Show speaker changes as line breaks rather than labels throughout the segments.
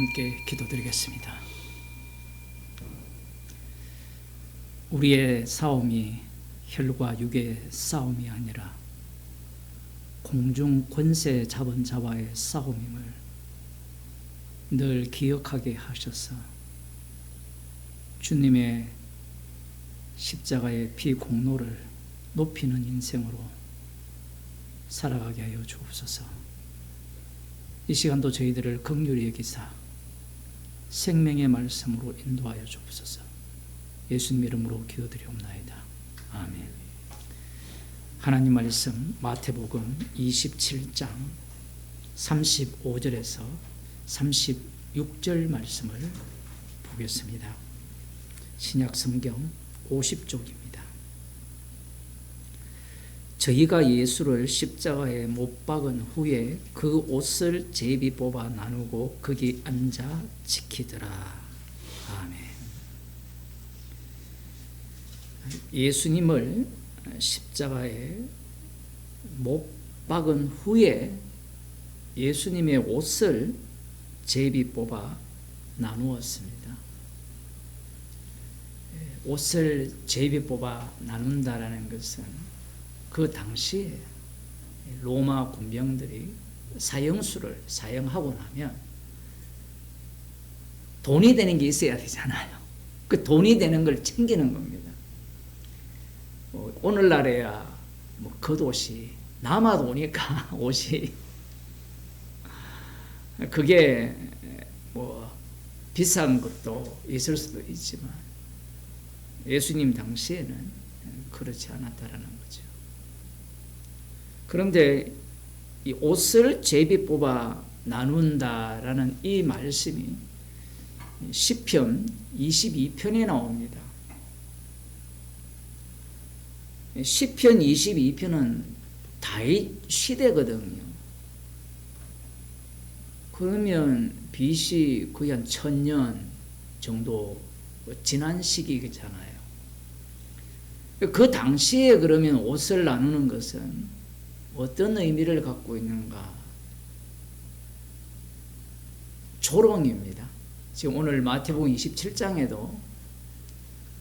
함께 기도드리겠습니다. 우리의 싸움이 혈과 육의 싸움이 아니라 공중 권세 잡은 자와의 싸움임을 늘 기억하게 하셔서 주님의 십자가의 피 공로를 높이는 인생으로 살아가게 하여 주옵소서. 이 시간도 저희들을 긍휼히 여기사 생명의 말씀으로 인도하여 주옵소서. 예수님 이름으로 기도드리옵나이다. 아멘. 하나님 말씀 마태복음 27장 35절에서 36절 말씀을 보겠습니다. 신약 성경 50쪽입니다. 저희가 예수를 십자가에 못 박은 후에 그 옷을 제비 뽑아 나누고 거기 앉아 지키더라. 아멘. 예수님을 십자가에 못 박은 후에 예수님의 옷을 제비 뽑아 나누었습니다. 옷을 제비 뽑아 나눈다라는 것은 그 당시에 로마 군병들이 사형수를 사형하고 나면 돈이 되는 게 있어야 되잖아요. 그 돈이 되는 걸 챙기는 겁니다. 오늘날에야 겉옷이 남아도 오니까 옷이 그게 비싼 것도 있을 수도 있지만 예수님 당시에는 그렇지 않았다라는 거죠. 그런데 이 옷을 제비 뽑아 나눈다라는 이 말씀이 시편 22편에 나옵니다. 시편 22편은 다윗 시대거든요. 그러면 BC 거의 한 1000년 정도 지난 시기잖아요. 그 당시에 그러면 옷을 나누는 것은 어떤 의미를 갖고 있는가? 조롱입니다. 지금 오늘 마태복음 27장에도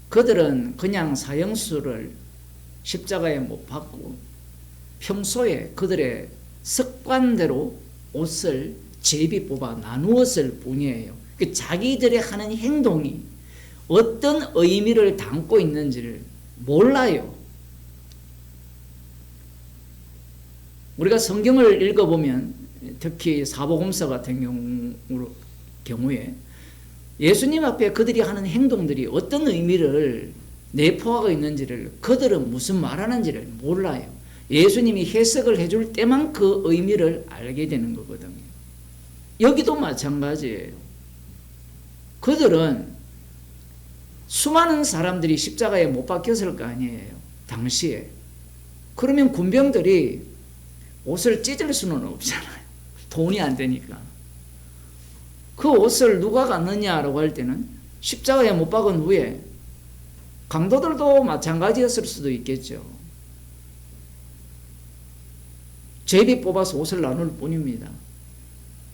그들은 그냥 사형수를 십자가에 못 박고 평소에 그들의 습관대로 옷을 제비 뽑아 나누었을 뿐이에요. 자기들이 하는 행동이 어떤 의미를 담고 있는지를 몰라요. 우리가 성경을 읽어보면 특히 사복음서 같은 경우에 예수님 앞에 그들이 하는 행동들이 어떤 의미를 내포하고 있는지를 그들은 무슨 말하는지를 몰라요. 예수님이 해석을 해줄 때만 그 의미를 알게 되는 거거든요. 여기도 마찬가지예요. 그들은 수많은 사람들이 십자가에 못 박혔을 거 아니에요. 당시에. 그러면 군병들이 옷을 찢을 수는 없잖아요. 돈이 안 되니까. 그 옷을 누가 갖느냐라고 할 때는 십자가에 못 박은 후에 강도들도 마찬가지였을 수도 있겠죠. 제비 뽑아서 옷을 나눌 뿐입니다.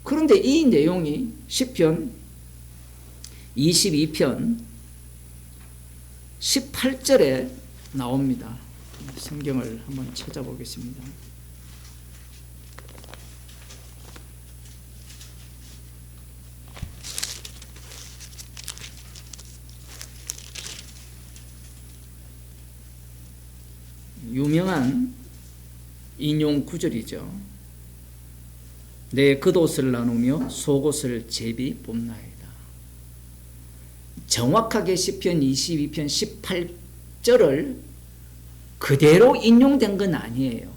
그런데 이 내용이 시편 22편 18절에 나옵니다. 성경을 한번 찾아보겠습니다. 유명한 인용 구절이죠. 내 겉옷을 나누며 속옷을 제비 뽑나이다. 정확하게 시편 22편 18절을 그대로 인용된 건 아니에요.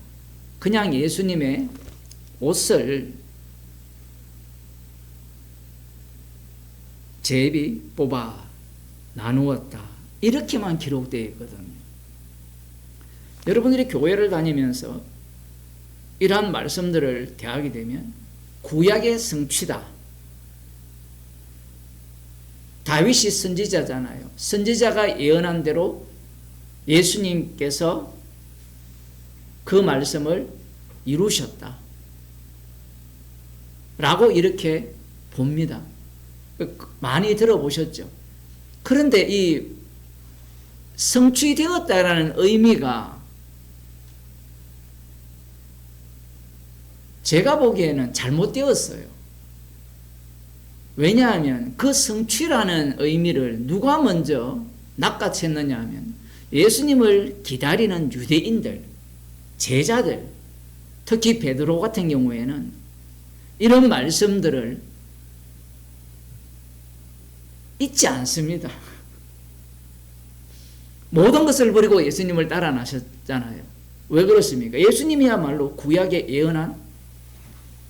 그냥 예수님의 옷을 제비 뽑아 나누었다. 이렇게만 기록되어 있거든요. 여러분들이 교회를 다니면서 이러한 말씀들을 대하게 되면 구약의 성취다. 다윗이 선지자잖아요. 선지자가 예언한 대로 예수님께서 그 말씀을 이루셨다. 라고 이렇게 봅니다. 많이 들어보셨죠? 그런데 이 성취되었다라는 의미가 제가 보기에는 잘못되었어요. 왜냐하면 그 성취라는 의미를 누가 먼저 낚아챘느냐 하면 예수님을 기다리는 유대인들, 제자들, 특히 베드로 같은 경우에는 이런 말씀들을 잊지 않습니다. 모든 것을 버리고 예수님을 따라 나셨잖아요. 왜 그렇습니까? 예수님이야말로 구약에 예언한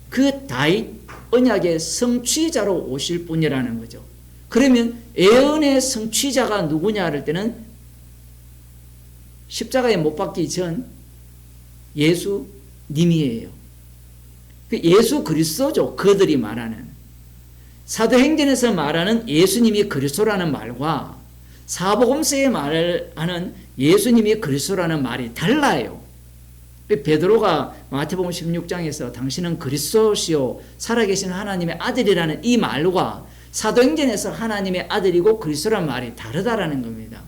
그 다윗 언약의 성취자로 오실 분이라는 거죠. 그러면 예언의 성취자가 누구냐 할 때는 십자가에 못 박기 전 예수님이에요. 예수 그리스도죠. 그들이 말하는. 사도행전에서 말하는 예수님이 그리스도라는 말과 사복음서에 말하는 예수님이 그리스도라는 말이 달라요. 베드로가 마태복음 16장에서 당신은 그리스도시요 살아계신 하나님의 아들이라는 이 말과 사도행전에서 하나님의 아들이고 그리스도라는 말이 다르다라는 겁니다.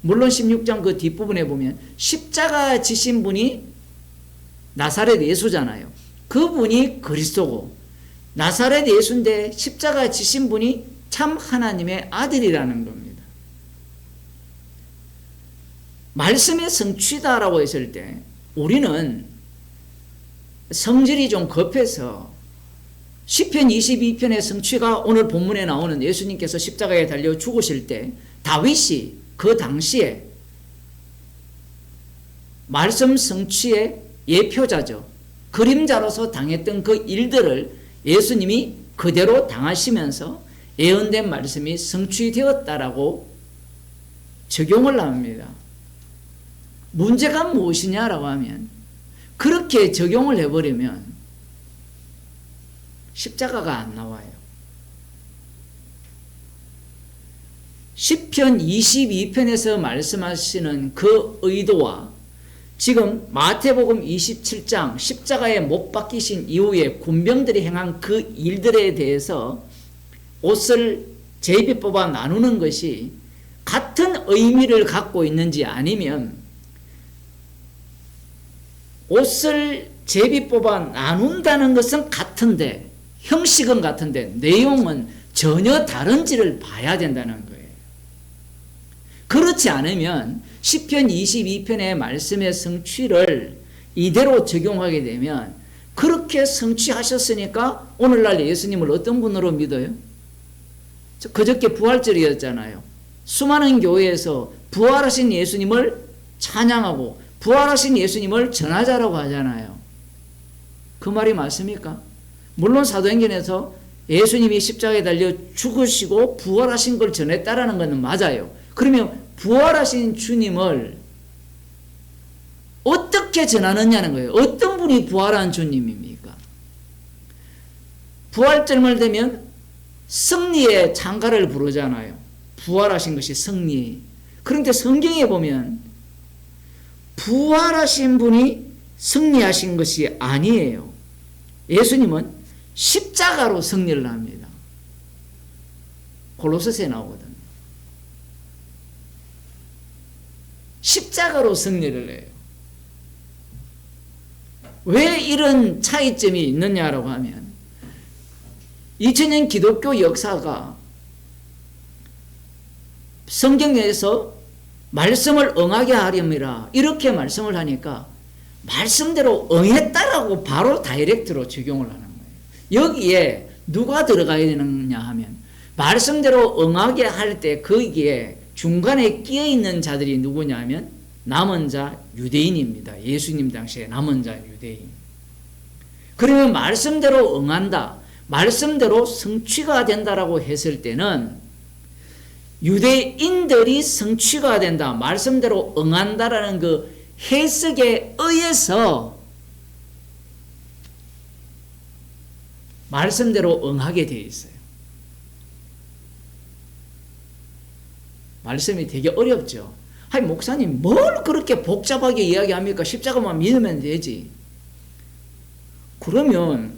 물론 16장 그 뒷부분에 보면 십자가 지신 분이 나사렛 예수잖아요. 그분이 그리스도고 나사렛 예수인데 십자가 지신 분이 참 하나님의 아들이라는 겁니다. 말씀의 성취다라고 했을 때 우리는 성질이 좀 급해서 시편 22편의 성취가 오늘 본문에 나오는 예수님께서 십자가에 달려 죽으실 때 다윗이 그 당시에 말씀 성취의 예표자죠. 그림자로서 당했던 그 일들을 예수님이 그대로 당하시면서 예언된 말씀이 성취되었다라고 적용을 합니다. 문제가 무엇이냐라고 하면 그렇게 적용을 해버리면 십자가가 안 나와요. 시편 22편에서 말씀하시는 그 의도와 지금 마태복음 27장 십자가에 못 박히신 이후에 군병들이 행한 그 일들에 대해서 옷을 제비 뽑아 나누는 것이 같은 의미를 갖고 있는지 아니면 옷을 제비 뽑아 나눈다는 것은 같은데 형식은 같은데 내용은 전혀 다른지를 봐야 된다는 거예요. 그렇지 않으면 시편 22편의 말씀의 성취를 이대로 적용하게 되면 그렇게 성취하셨으니까 오늘날 예수님을 어떤 분으로 믿어요? 그저께 부활절이었잖아요. 수많은 교회에서 부활하신 예수님을 찬양하고 부활하신 예수님을 전하자라고 하잖아요. 그 말이 맞습니까? 물론 사도행전에서 예수님이 십자가에 달려 죽으시고 부활하신 걸 전했다라는 것은 맞아요. 그러면 부활하신 주님을 어떻게 전하느냐는 거예요. 어떤 분이 부활한 주님입니까? 부활절을 되면 승리의 찬가를 부르잖아요. 부활하신 것이 승리. 그런데 성경에 보면 부활하신 분이 승리하신 것이 아니에요. 예수님은 십자가로 승리를 합니다. 골로새서에 나오거든요. 십자가로 승리를 해요. 왜 이런 차이점이 있느냐라고 하면 2000년 기독교 역사가 성경에서 말씀을 응하게 하렴이라 이렇게 말씀을 하니까 말씀대로 응했다라고 바로 다이렉트로 적용을 하는 거예요. 여기에 누가 들어가야 되느냐 하면 말씀대로 응하게 할 때 거기에 중간에 끼어 있는 자들이 누구냐 하면 남은 자 유대인입니다. 예수님 당시에 남은 자 유대인. 그러면 말씀대로 응한다, 말씀대로 성취가 된다라고 했을 때는 유대인들이 성취가 된다, 말씀대로 응한다라는 그 해석에 의해서 말씀대로 응하게 되어 있어요. 말씀이 되게 어렵죠. 아니 목사님 뭘 그렇게 복잡하게 이야기합니까? 십자가만 믿으면 되지. 그러면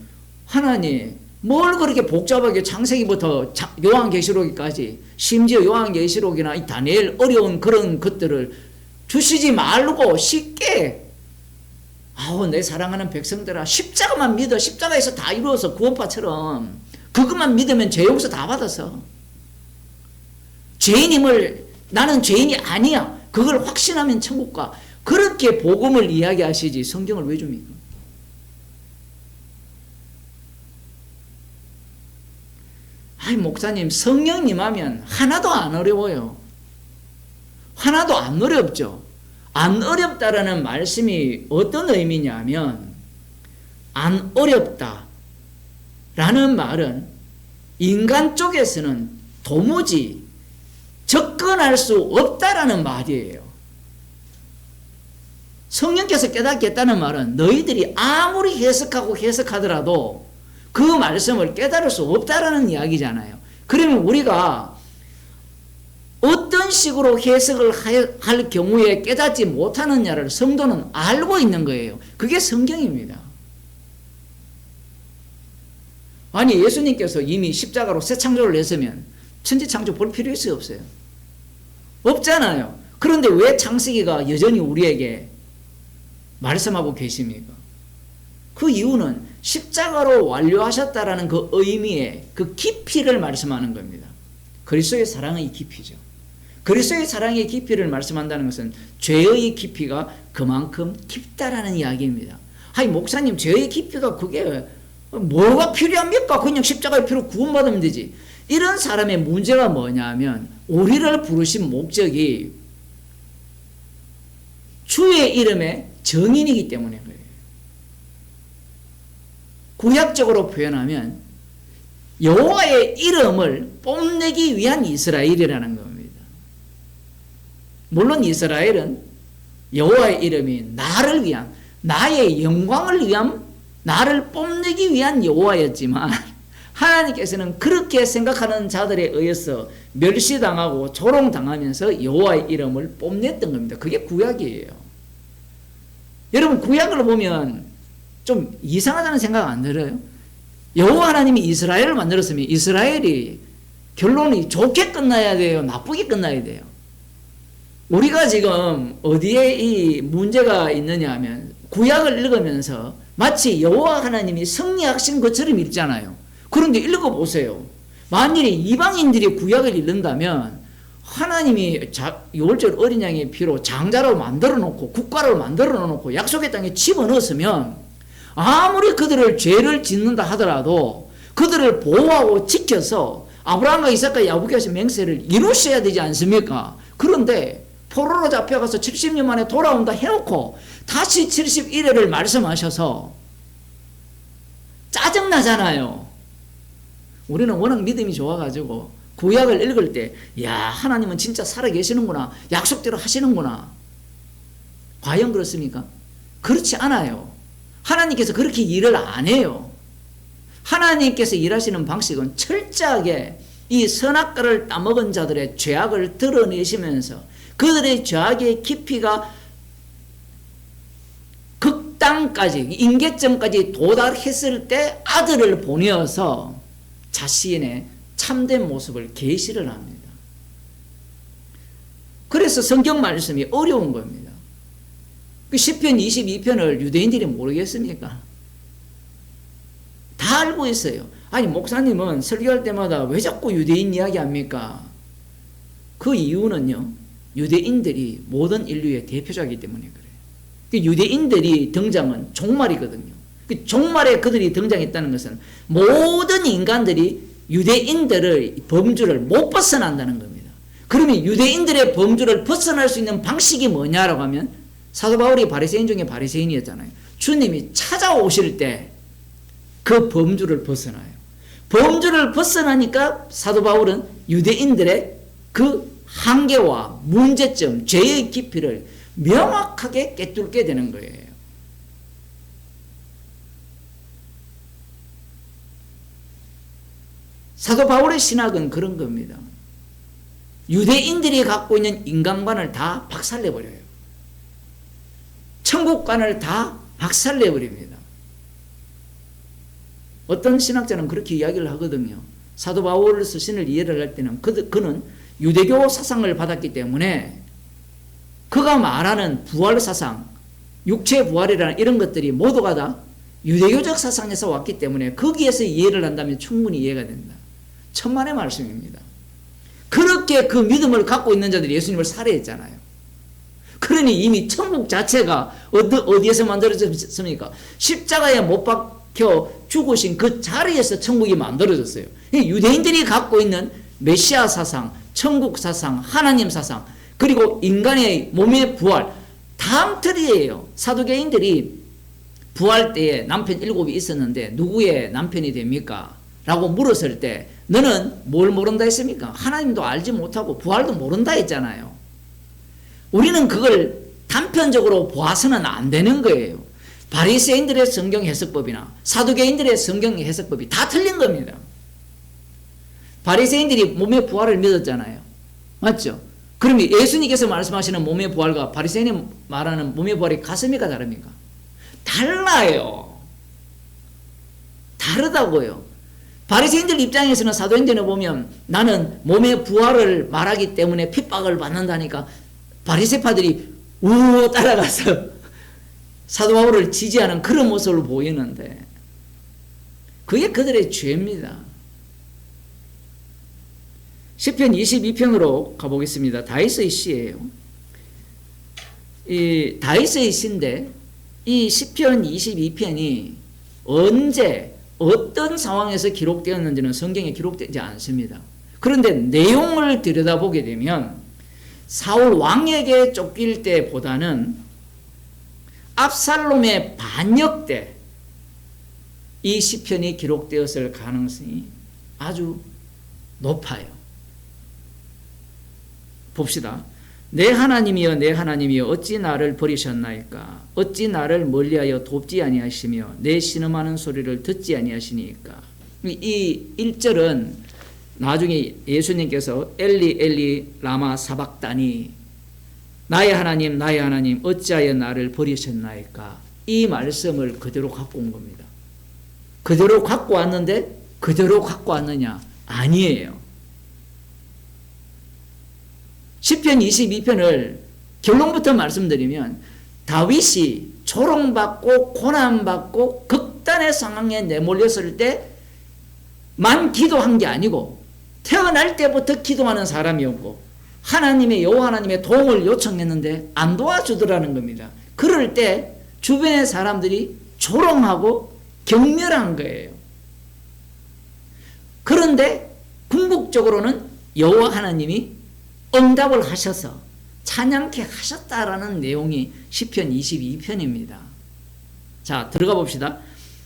하나님 뭘 그렇게 복잡하게 창세기부터 요한계시록까지, 심지어 요한계시록이나 이 다니엘 어려운 그런 것들을 주시지 말고 쉽게, 아우 내 사랑하는 백성들아, 십자가만 믿어. 십자가에서 다 이루어서 구원파처럼 그것만 믿으면 죄 용서 다 받아서, 죄인임을, 나는 죄인이 아니야, 그걸 확신하면 천국 가. 그렇게 복음을 이야기하시지 성경을 왜 줍니까? 아이 목사님, 성령 임하면 하나도 안 어려워요. 하나도 안 어렵죠. 안 어렵다라는 말씀이 어떤 의미냐면, 안 어렵다 라는 말은 인간 쪽에서는 도무지 접근할 수 없다라는 말이에요. 성령께서 깨닫게 했다는 말은 너희들이 아무리 해석하고 해석하더라도 그 말씀을 깨달을 수 없다라는 이야기잖아요. 그러면 우리가 어떤 식으로 해석을 할 경우에 깨닫지 못하느냐를 성도는 알고 있는 거예요. 그게 성경입니다. 아니 예수님께서 이미 십자가로 새 창조를 했으면 천지창조 볼 필요 있어요, 없어요? 없잖아요. 그런데 왜 창세기가 여전히 우리에게 말씀하고 계십니까? 그 이유는 십자가로 완료하셨다라는 그 의미의 그 깊이를 말씀하는 겁니다. 그리스도의 사랑의 깊이죠. 그리스도의 사랑의 깊이를 말씀한다는 것은 죄의 깊이가 그만큼 깊다라는 이야기입니다. 아니 목사님, 죄의 깊이가 그게 뭐가 필요합니까? 그냥 십자가의 피로 구원받으면 되지. 이런 사람의 문제가 뭐냐면, 우리를 부르신 목적이 주의 이름의 정인이기 때문에 그래요. 구약적으로 표현하면 여호와의 이름을 뽐내기 위한 이스라엘이라는 겁니다. 물론 이스라엘은 여호와의 이름이 나를 위한, 나의 영광을 위한, 나를 뽐내기 위한 여호와였지만, 하나님께서는 그렇게 생각하는 자들에 의해서 멸시당하고 조롱당하면서 여호와의 이름을 뽐냈던 겁니다. 그게 구약이에요. 여러분, 구약을 보면 좀 이상하다는 생각 안 들어요? 여호와 하나님이 이스라엘을 만들었으면 이스라엘이 결론이 좋게 끝나야 돼요, 나쁘게 끝나야 돼요? 우리가 지금 어디에 이 문제가 있느냐 하면, 구약을 읽으면서 마치 여호와 하나님이 승리하신 것처럼 읽잖아요. 그런데 읽어보세요. 만일에 이방인들이 구약을 읽는다면 하나님이 6월 어린 양의 피로 장자로 만들어 놓고 국가를 만들어 놓고 약속의 땅에 집어넣었으면, 아무리 그들을 죄를 짓는다 하더라도 그들을 보호하고 지켜서 아브라함과 이삭과 야곱에서 맹세를 이루셔야 되지 않습니까? 그런데 포로로 잡혀가서 70년 만에 돌아온다 해놓고 다시 71회를 말씀하셔서 짜증나잖아요. 우리는 워낙 믿음이 좋아가지고 구약을 읽을 때, 야, 하나님은 진짜 살아계시는구나, 약속대로 하시는구나. 과연 그렇습니까? 그렇지 않아요. 하나님께서 그렇게 일을 안 해요. 하나님께서 일하시는 방식은 철저하게 이 선악과를 따먹은 자들의 죄악을 드러내시면서 그들의 죄악의 깊이가 극단까지, 임계점까지 도달했을 때 아들을 보내어서 자신의 참된 모습을 계시를 합니다. 그래서 성경 말씀이 어려운 겁니다. 그 시편 22편을 유대인들이 모르겠습니까? 다 알고 있어요. 아니 목사님은 설교할 때마다 왜 자꾸 유대인 이야기합니까? 그 이유는요, 유대인들이 모든 인류의 대표자이기 때문에 그래요. 그 유대인들이 등장은 종말이거든요. 그 종말에 그들이 등장했다는 것은 모든 인간들이 유대인들의 범주를 못 벗어난다는 겁니다. 그러면 유대인들의 범주를 벗어날 수 있는 방식이 뭐냐라고 하면, 사도 바울이 바리새인 중에 바리새인이었잖아요. 주님이 찾아오실 때 그 범주를 벗어나요. 범주를 벗어나니까 사도 바울은 유대인들의 그 한계와 문제점, 죄의 깊이를 명확하게 꿰뚫게 되는 거예요. 사도 바울의 신학은 그런 겁니다. 유대인들이 갖고 있는 인간관을 다 박살내버려요. 천국관을 다 박살내버립니다. 어떤 신학자는 그렇게 이야기를 하거든요. 사도 바울 서신을 이해를 할 때는 그는 유대교 사상을 받았기 때문에 그가 말하는 부활 사상, 육체 부활이라는 이런 것들이 모두가 다 유대교적 사상에서 왔기 때문에 거기에서 이해를 한다면 충분히 이해가 된다. 천만의 말씀입니다. 그렇게 그 믿음을 갖고 있는 자들이 예수님을 살해했잖아요. 그러니 이미 천국 자체가 어디에서 만들어졌습니까? 십자가에 못 박혀 죽으신 그 자리에서 천국이 만들어졌어요. 유대인들이 갖고 있는 메시아 사상, 천국 사상, 하나님 사상, 그리고 인간의 몸의 부활, 다음 틀이에요. 사두개인들이 부활 때에 남편 7이 있었는데 누구의 남편이 됩니까? 라고 물었을 때 너는 뭘 모른다 했습니까? 하나님도 알지 못하고 부활도 모른다 했잖아요. 우리는 그걸 단편적으로 보아서는 안 되는 거예요. 바리새인들의 성경 해석법이나 사두개인들의 성경 해석법이 다 틀린 겁니다. 바리새인들이 몸의 부활을 믿었잖아요. 맞죠? 그러면 예수님께서 말씀하시는 몸의 부활과 바리새인이 말하는 몸의 부활이 같습니까? 다릅니까? 달라요. 다르다고요. 바리새인들 입장에서는 사도행전을 보면 나는 몸의 부활을 말하기 때문에 핍박을 받는다니까 바리새파들이 우 따라가서 사도 바울을 지지하는 그런 모습을 보이는데 그게 그들의 죄입니다. 시편 22편으로 가보겠습니다. 다윗의 시예요. 이 다윗의 시인데 이 시편 22편이 언제 어떤 상황에서 기록되었는지는 성경에 기록되지 않습니다. 그런데 내용을 들여다보게 되면 사울 왕에게 쫓길 때보다는 압살롬의 반역 때 이 시편이 기록되었을 가능성이 아주 높아요. 봅시다. 내 하나님이여 내 하나님이여 어찌 나를 버리셨나이까? 어찌 나를 멀리하여 돕지 아니하시며 내 신음하는 소리를 듣지 아니하시니까? 이 1절은 나중에 예수님께서 엘리 엘리 라마 사박다니 나의 하나님 어찌하여 나를 버리셨나이까? 이 말씀을 그대로 갖고 온 겁니다. 그대로 갖고 왔는데 그대로 갖고 왔느냐? 아니에요. 시편 22편을 결론부터 말씀드리면 다윗이 조롱받고 고난받고 극단의 상황에 내몰렸을 때만 기도한 게 아니고 태어날 때부터 기도하는 사람이었고 하나님의 여호와 하나님의 도움을 요청했는데 안 도와주더라는 겁니다. 그럴 때 주변의 사람들이 조롱하고 경멸한 거예요. 그런데 궁극적으로는 여호와 하나님이 응답을 하셔서 찬양케 하셨다라는 내용이 시편 22편입니다. 자, 들어가 봅시다.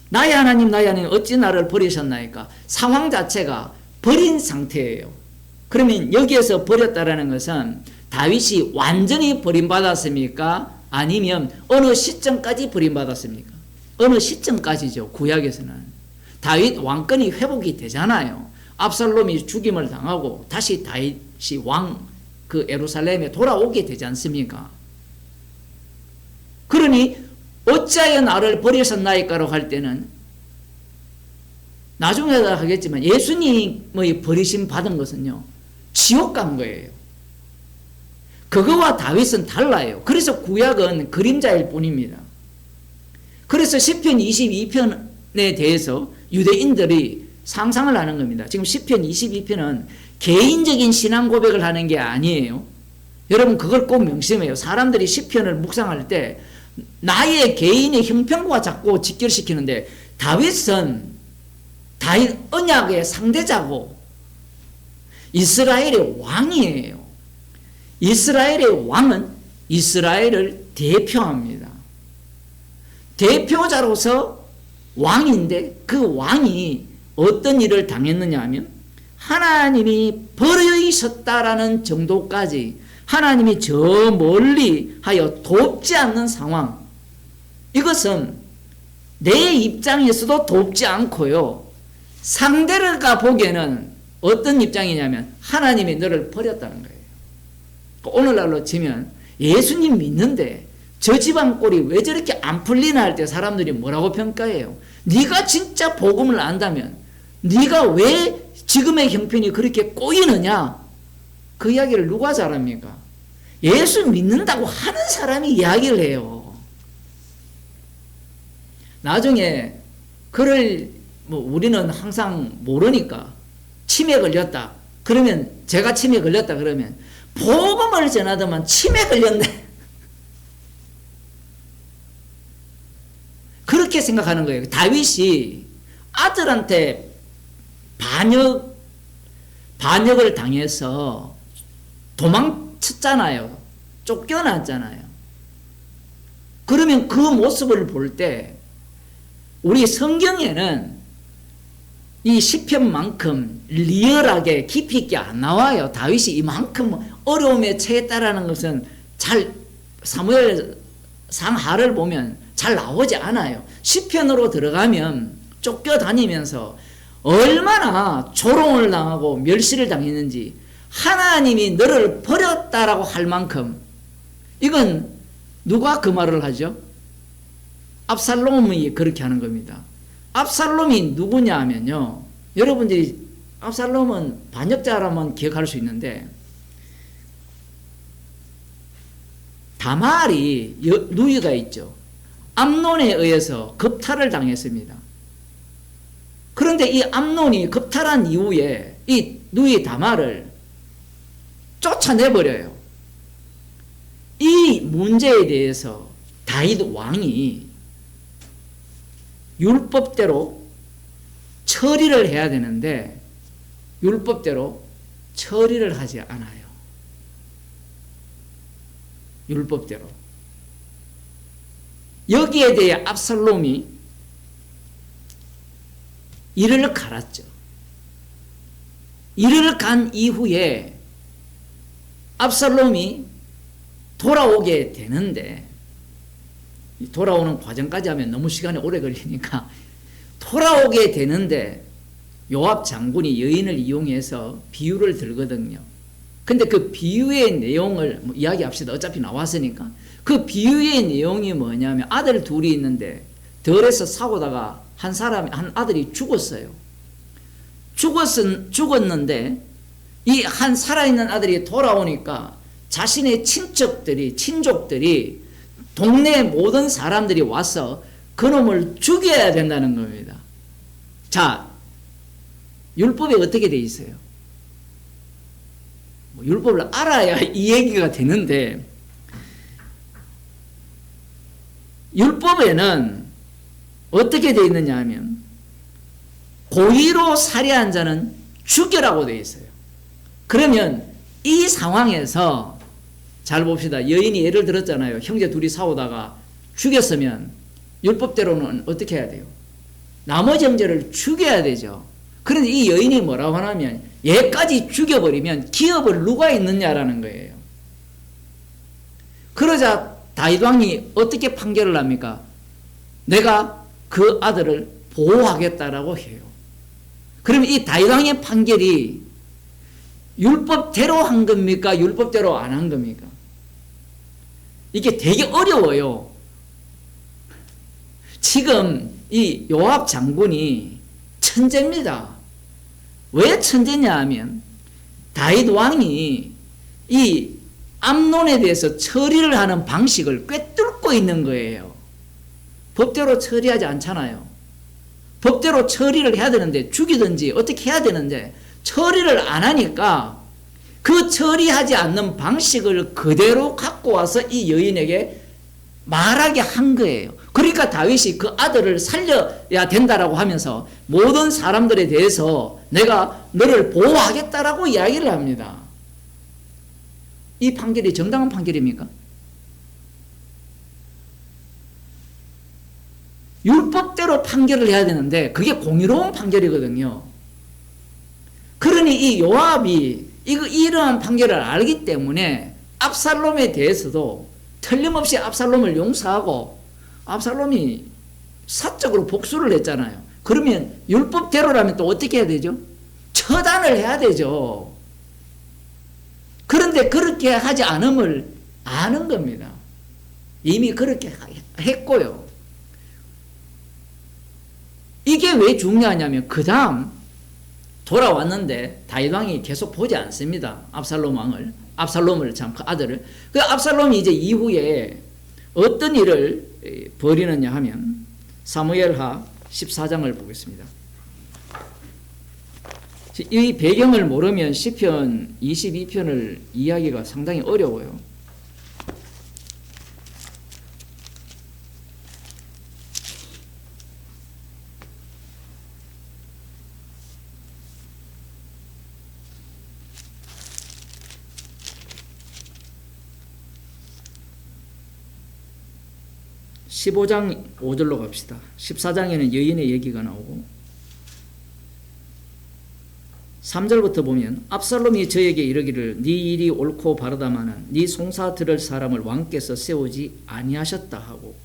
나의 하나님 어찌 나를 버리셨나이까? 상황 자체가 버린 상태예요. 그러면 여기에서 버렸다라는 것은 다윗이 완전히 버림받았습니까? 아니면 어느 시점까지 버림받았습니까? 어느 시점까지죠. 구약에서는 다윗 왕권이 회복이 되잖아요. 압살롬이 죽임을 당하고 다시 다윗이 그 예루살렘에 돌아오게 되지 않습니까? 그러니 어찌하여 나를 버리셨나이까라고 할 때는 나중에 하겠지만 예수님의 버리심 받은 것은요 지옥 간 거예요. 그거와 다윗은 달라요. 그래서 구약은 그림자일 뿐입니다. 그래서 시편 22편에 대해서 유대인들이 상상을 하는 겁니다. 지금 시편 22편은 개인적인 신앙 고백을 하는 게 아니에요. 여러분 그걸 꼭 명심해요. 사람들이 시편을 묵상할 때 나의 개인의 형편과 자꾸 직결시키는데 다윗은 다윗 언약의 상대자고 이스라엘의 왕이에요. 이스라엘의 왕은 이스라엘을 대표합니다. 대표자로서 왕인데 그 왕이 어떤 일을 당했느냐 하면 하나님이 버리셨다라는 정도까지 하나님이 저 멀리 하여 돕지 않는 상황, 이것은 내 입장에서도 돕지 않고요 상대가 보기에는 어떤 입장이냐면 하나님이 너를 버렸다는 거예요. 오늘날로 치면 예수님 믿는데 저 집안 꼴이 왜 저렇게 안 풀리나 할 때 사람들이 뭐라고 평가해요? 네가 진짜 복음을 안다면 네가 왜 지금의 형편이 그렇게 꼬이느냐? 그 이야기를 누가 잘합니까? 예수 믿는다고 하는 사람이 이야기를 해요. 나중에 그를 우리는 항상 모르니까 치매 걸렸다. 그러면 제가 치매 걸렸다 그러면 복음을 전하더만 치매 걸렸네. 그렇게 생각하는 거예요. 다윗이 아들한테 반역을 당해서 도망쳤잖아요. 쫓겨났잖아요. 그러면 그 모습을 볼 때 우리 성경에는 이 시편만큼 리얼하게 깊이 있게 안 나와요. 다윗이 이만큼 어려움에 처했다라는 것은 잘 사무엘 상하를 보면 잘 나오지 않아요. 시편으로 들어가면 쫓겨다니면서 얼마나 조롱을 당하고 멸시를 당했는지, 하나님이 너를 버렸다라고 할 만큼. 이건 누가 그 말을 하죠? 압살롬이 그렇게 하는 겁니다. 압살롬이 누구냐 하면요, 여러분들이 압살롬은 반역자라면 기억할 수 있는데, 다말이 누이가 있죠. 암논에 의해서 겁탈을 당했습니다. 그런데 이 암논이 겁탈한 이후에 이 누이 다말을 쫓아내버려요. 이 문제에 대해서 다윗 왕이 율법대로 처리를 해야 되는데 율법대로 처리를 하지 않아요. 율법대로. 여기에 대해 압살롬이 이를 갈았죠. 이를 간 이후에 압살롬이 돌아오게 되는데, 돌아오는 과정까지 하면 너무 시간이 오래 걸리니까 돌아오게 되는데 요압 장군이 여인을 이용해서 비유를 들거든요. 근데 그 비유의 내용을 이야기합시다. 어차피 나왔으니까. 그 비유의 내용이 뭐냐면 아들 둘이 있는데 들에서 사고다가 한 아들이 죽었어요. 죽었는데 이 한 살아있는 아들이 돌아오니까 자신의 친족들이 동네 모든 사람들이 와서 그놈을 죽여야 된다는 겁니다. 자, 율법에 어떻게 돼 있어요? 율법을 알아야 이 얘기가 되는데, 율법에는 어떻게 되어 있느냐 하면 고의로 살해한 자는 죽여라고 되어 있어요. 그러면 이 상황에서 잘 봅시다. 여인이 예를 들었잖아요. 형제 둘이 싸우다가 죽였으면 율법대로는 어떻게 해야 돼요? 나머지 형제를 죽여야 되죠. 그런데 이 여인이 뭐라고 하냐면 얘까지 죽여버리면 기업을 누가 있느냐라는 거예요. 그러자 다윗 왕이 어떻게 판결을 합니까? 내가 그 아들을 보호하겠다라고 해요. 그러면 이 다윗 왕의 판결이 율법대로 한 겁니까? 율법대로 안 한 겁니까? 이게 되게 어려워요. 지금 이 요압 장군이 천재입니다. 왜 천재냐 하면 다윗 왕이 이 암논에 대해서 처리를 하는 방식을 꿰뚫고 있는 거예요. 법대로 처리하지 않잖아요. 법대로 처리를 해야 되는데, 죽이든지 어떻게 해야 되는데 처리를 안 하니까 그 처리하지 않는 방식을 그대로 갖고 와서 이 여인에게 말하게 한 거예요. 그러니까 다윗이 그 아들을 살려야 된다라고 하면서 모든 사람들에 대해서 내가 너를 보호하겠다라고 이야기를 합니다. 이 판결이 정당한 판결입니까? 율법대로 판결을 해야 되는데 그게 공의로운 판결이거든요. 그러니 이 요압이 이러한 판결을 알기 때문에 압살롬에 대해서도 틀림없이 압살롬을 용서하고, 압살롬이 사적으로 복수를 했잖아요. 그러면 율법대로라면 또 어떻게 해야 되죠? 처단을 해야 되죠. 그런데 그렇게 하지 않음을 아는 겁니다. 이미 그렇게 했고요. 이게 왜 중요하냐면 그 다음 돌아왔는데 다윗 왕이 계속 보지 않습니다. 압살롬을 참 그 아들을. 그 압살롬이 이제 이후에 어떤 일을 벌이느냐 하면 사무엘하 14장을 보겠습니다. 이 배경을 모르면 시편 22편을 이해하기가 상당히 어려워요. 15장 5절로 갑시다. 14장에는 여인의 얘기가 나오고 3절부터 보면 압살롬이 저에게 이르기를 네 일이 옳고 바르다마는 네 송사 들을 사람을 왕께서 세우지 아니하셨다 하고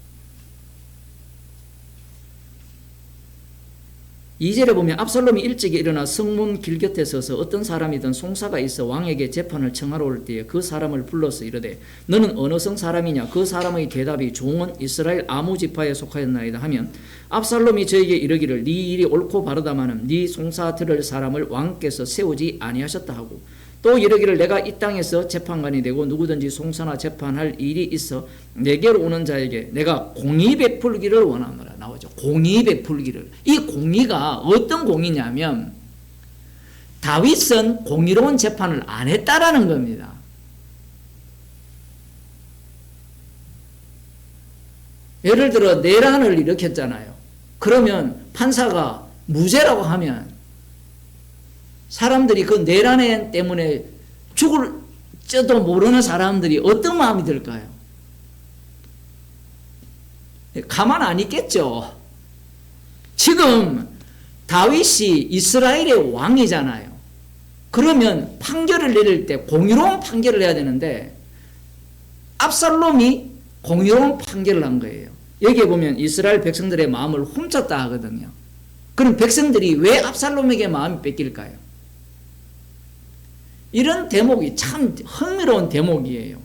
2절에 보면 압살롬이 일찍이 일어나 성문 길 곁에 서서 어떤 사람이든 송사가 있어 왕에게 재판을 청하러 올 때에 그 사람을 불러서 이르되 너는 어느 성 사람이냐? 그 사람의 대답이 종은 이스라엘 아무 지파에 속하였나이다 하면 압살롬이 저에게 이르기를 네 일이 옳고 바르다마는 네 송사 들을 사람을 왕께서 세우지 아니하셨다 하고 또 이르기를 내가 이 땅에서 재판관이 되고 누구든지 송사나 재판할 일이 있어 내게로 오는 자에게 내가 공의 베풀기를 원하노라. 나오죠. 공의 베풀기를. 이 공의가 어떤 공의냐면 다윗은 공의로운 재판을 안 했다라는 겁니다. 예를 들어 내란을 일으켰잖아요. 그러면 판사가 무죄라고 하면 사람들이 그 내란 때문에 죽을지도 모르는 사람들이 어떤 마음이 들까요? 가만 안 있겠죠. 지금 다윗이 이스라엘의 왕이잖아요. 그러면 판결을 내릴 때 공의로운 판결을 해야 되는데 압살롬이 공의로운 판결을 한 거예요. 여기에 보면 이스라엘 백성들의 마음을 훔쳤다 하거든요. 그럼 백성들이 왜 압살롬에게 마음이 뺏길까요? 이런 대목이 참 흥미로운 대목이에요.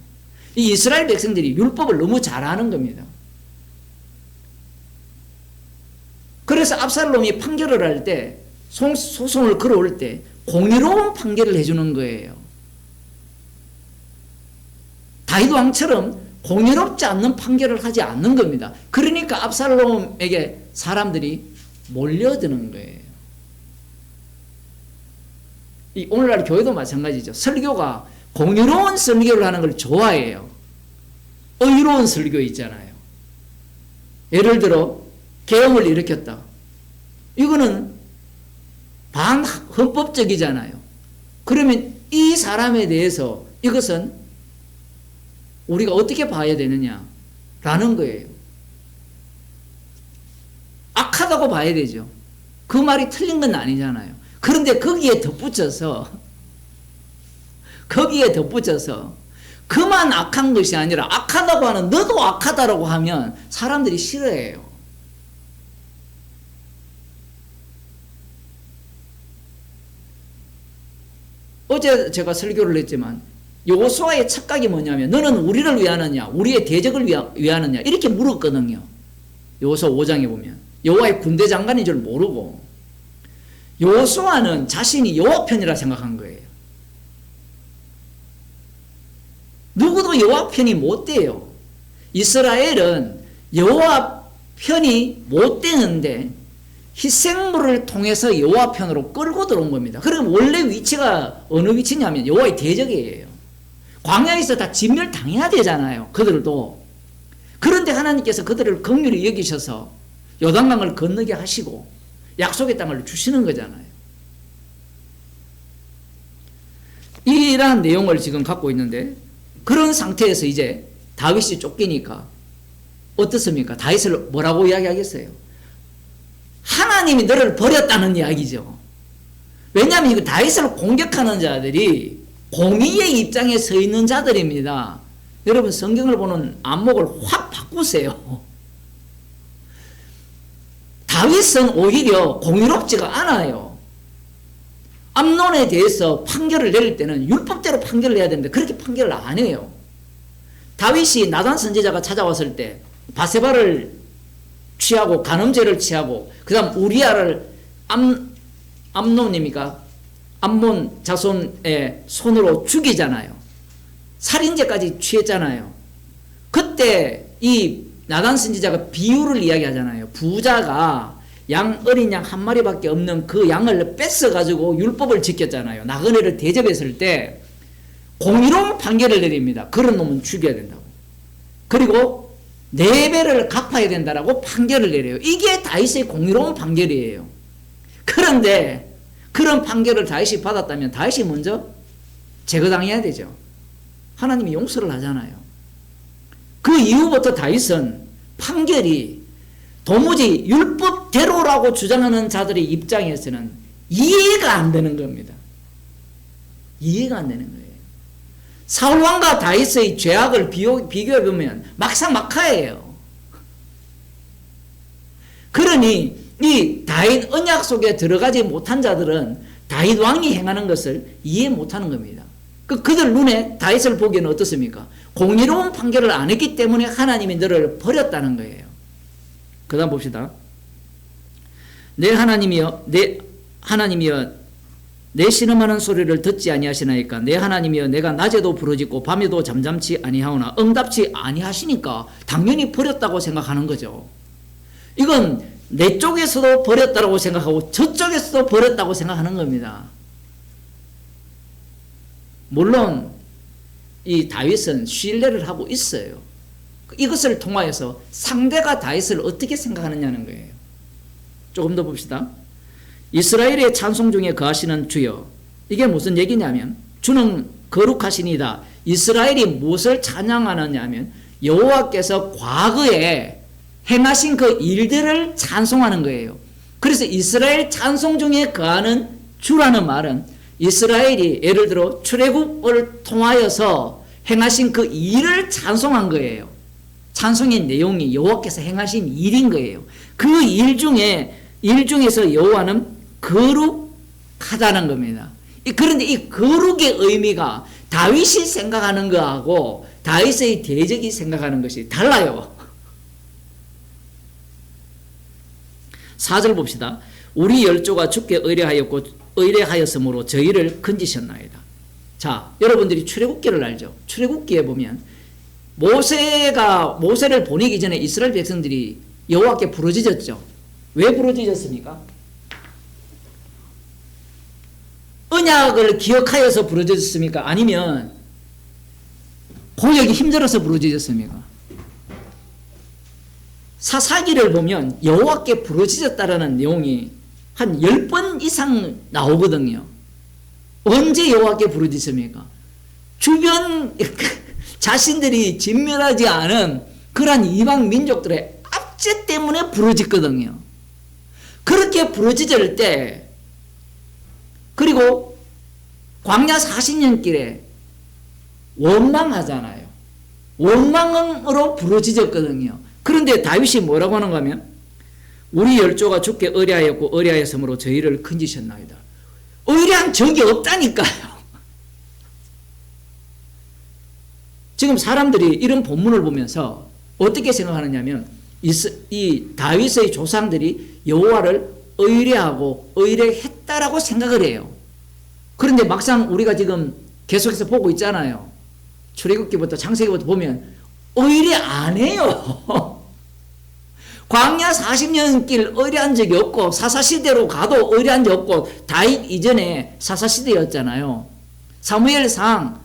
이 이스라엘 백성들이 율법을 너무 잘 아는 겁니다. 그래서 압살롬이 판결을 할 때, 소송을 걸어올 때 공의로운 판결을 해주는 거예요. 다윗 왕처럼 공의롭지 않는 판결을 하지 않는 겁니다. 그러니까 압살롬에게 사람들이 몰려드는 거예요. 이 오늘날 교회도 마찬가지죠. 설교가 공의로운 설교를 하는 걸 좋아해요. 의로운 설교 있잖아요. 예를 들어 계엄을 일으켰다. 이거는 반헌법적이잖아요. 그러면 이 사람에 대해서 이것은 우리가 어떻게 봐야 되느냐라는 거예요. 악하다고 봐야 되죠. 그 말이 틀린 건 아니잖아요. 그런데 거기에 덧붙여서 그만 악한 것이 아니라 악하다고 하는 너도 악하다라고 하면 사람들이 싫어해요. 어제 제가 설교를 했지만 여호수아의 착각이 뭐냐면 너는 우리를 위하느냐 우리의 대적을 위하느냐 이렇게 물었거든요. 여호수아 5장에 보면 여호와의 군대 장관인 줄 모르고 여호수아는 자신이 여호와 편이라 생각한 거예요. 누구도 여호와 편이 못 돼요. 이스라엘은 여호와 편이 못 되는데 희생물을 통해서 여호와 편으로 끌고 들어온 겁니다. 그럼 원래 위치가 어느 위치냐면 여호와의 대적이에요. 광야에서 다 진멸당해야 되잖아요. 그들도. 그런데 하나님께서 그들을 긍휼히 여기셔서 요단강을 건너게 하시고 약속의 땅을 주시는 거잖아요. 이러한 내용을 지금 갖고 있는데 그런 상태에서 이제 다윗이 쫓기니까 어떻습니까? 다윗을 뭐라고 이야기하겠어요? 하나님이 너를 버렸다는 이야기죠. 왜냐하면 이거 다윗을 공격하는 자들이 공의의 입장에 서 있는 자들입니다. 여러분 성경을 보는 안목을 확 바꾸세요. 다윗은 오히려 공의롭지가 않아요. 암논에 대해서 판결을 내릴 때는 율법대로 판결을 해야 되는데 그렇게 판결을 안 해요. 다윗이 나단 선지자가 찾아왔을 때 바세바를 취하고 간음죄를 취하고 그다음 우리아를 암논입니까? 암몬 자손의 손으로 죽이잖아요. 살인죄까지 취했잖아요. 그때 이 나단 선지자가 비유를 이야기하잖아요. 부자가 어린 양 한 마리밖에 없는 그 양을 뺏어가지고 율법을 지켰잖아요. 나그네를 대접했을 때 공의로운 판결을 내립니다. 그런 놈은 죽여야 된다고. 그리고 4배를 갚아야 된다라고 판결을 내려요. 이게 다윗의 공의로운 판결이에요. 그런데 그런 판결을 다윗이 받았다면 다윗이 먼저 제거당해야 되죠. 하나님이 용서를 하잖아요. 그 이후부터 다윗은 판결이 도무지 율법대로라고 주장하는 자들의 입장에서는 이해가 안 되는 겁니다. 이해가 안 되는 거예요. 사울왕과 다윗의 죄악을 비교해 보면 막상막하예요. 그러니 이 다윗 언약 속에 들어가지 못한 자들은 다윗 왕이 행하는 것을 이해 못하는 겁니다. 그들 눈에 다윗을 보기에는 어떻습니까? 공의로운 판결을 안 했기 때문에 하나님이 너를 버렸다는 거예요. 그 다음 봅시다. 내 하나님이여 내 신음하는 소리를 듣지 아니하시나이까. 내 하나님이여 내가 낮에도 부르짖고 밤에도 잠잠치 아니하오나 응답치 아니하시니까 당연히 버렸다고 생각하는 거죠. 이건 내 쪽에서도 버렸다고 생각하고 저쪽에서도 버렸다고 생각하는 겁니다. 물론 이 다윗은 신뢰를 하고 있어요. 이것을 통하여서 상대가 다윗을 어떻게 생각하느냐는 거예요. 조금 더 봅시다. 이스라엘의 찬송 중에 거하시는 주여. 이게 무슨 얘기냐면 주는 거룩하시니다. 이스라엘이 무엇을 찬양하느냐 하면 여호와께서 과거에 행하신 그 일들을 찬송하는 거예요. 그래서 이스라엘 찬송 중에 거하는 주라는 말은 이스라엘이 예를 들어 출애굽을 통하여서 행하신 그 일을 찬송한 거예요. 찬송의 내용이 여호와께서 행하신 일인 거예요. 그 일 중에서 여호와는 거룩하다는 겁니다. 그런데 이 거룩의 의미가 다윗이 생각하는 거하고 다윗의 대적이 생각하는 것이 달라요. 4절 봅시다. 우리 열조가 주께 의뢰하였으므로 저희를 건지셨나이다. 자, 여러분들이 출애굽기를 알죠? 출애굽기에 보면 모세를 보내기 전에 이스라엘 백성들이 여호와께 부르짖었죠. 왜 부르짖었습니까? 언약을 기억하여서 부르짖었습니까? 아니면 공격이 힘들어서 부르짖었습니까? 사사기를 보면 여호와께 부르짖었다라는 내용이 한 10번 이상 나오거든요. 언제 여호와께 부르짖습니까? 주변 자신들이 진멸하지 않은 그러한 이방 민족들의 압제 때문에 부르짖거든요. 그렇게 부르짖을 때 그리고 광야 40년 길에 원망하잖아요. 원망으로 부르짖었거든요. 그런데 다윗이 뭐라고 하는가 하면 우리 열조가 주께 의뢰하였고 의뢰하였으므로 저희를 건지셨나이다. 의뢰한 적이 없다니까요. 지금 사람들이 이런 본문을 보면서 어떻게 생각하느냐면 이 다윗의 조상들이 여호와를 의뢰하고 의뢰했다라고 생각을 해요. 그런데 막상 우리가 지금 계속해서 보고 있잖아요. 출애굽기부터 창세기부터 보면 의뢰 안 해요. 광야 40년 길 의뢰한 적이 없고 사사시대로 가도 의뢰한 적 없고 다윗 이전에 사사시대였잖아요. 사무엘상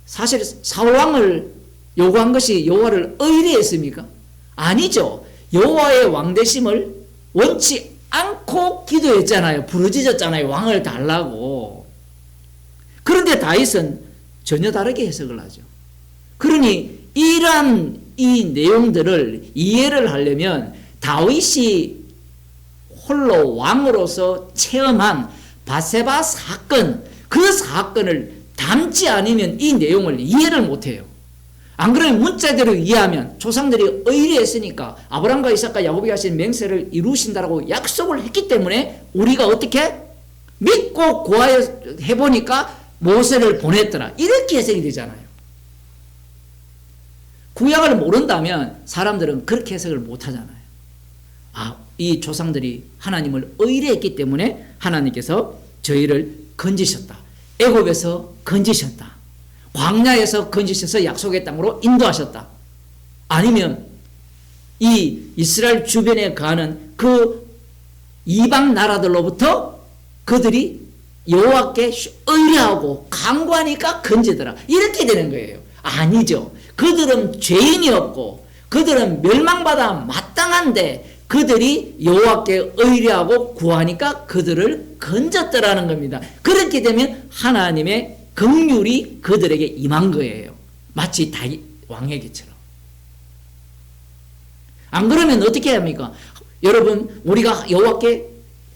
사실 사울왕을 요구한 것이 여호와를 의뢰했습니까? 아니죠. 여호와의 왕되심을 원치 않고 기도했잖아요. 부르짖었잖아요. 왕을 달라고. 그런데 다윗은 전혀 다르게 해석을 하죠. 그러니 이러한 이 내용들을 이해를 하려면 다윗이 홀로 왕으로서 체험한 바세바 사건, 그 사건을 담지 않으면 이 내용을 이해를 못해요. 안 그러면 문자대로 이해하면 조상들이 의뢰했으니까 아브라함과 이삭과 야곱이 하신 맹세를 이루신다라고 약속을 했기 때문에 우리가 어떻게 믿고 구해보니까 모세를 보냈더라. 이렇게 해석이 되잖아요. 구약을 모른다면 사람들은 그렇게 해석을 못 하잖아요. 아, 이 조상들이 하나님을 의뢰했기 때문에 하나님께서 저희를 건지셨다. 애굽에서 건지셨다. 광야에서 건지셔서 약속의 땅으로 인도하셨다. 아니면 이 이스라엘 주변에 가는 그 이방 나라들로부터 그들이 여호와께 의뢰하고 간구하니까 건지더라. 이렇게 되는 거예요. 아니죠. 그들은 죄인이었고 그들은 멸망받아 마땅한데 그들이 여호와께 의뢰하고 구하니까 그들을 건졌더라는 겁니다. 그렇게 되면 하나님의 긍휼이 그들에게 임한 거예요. 마치 다윗 왕에게처럼. 안 그러면 어떻게 해야 합니까? 여러분, 우리가 여호와께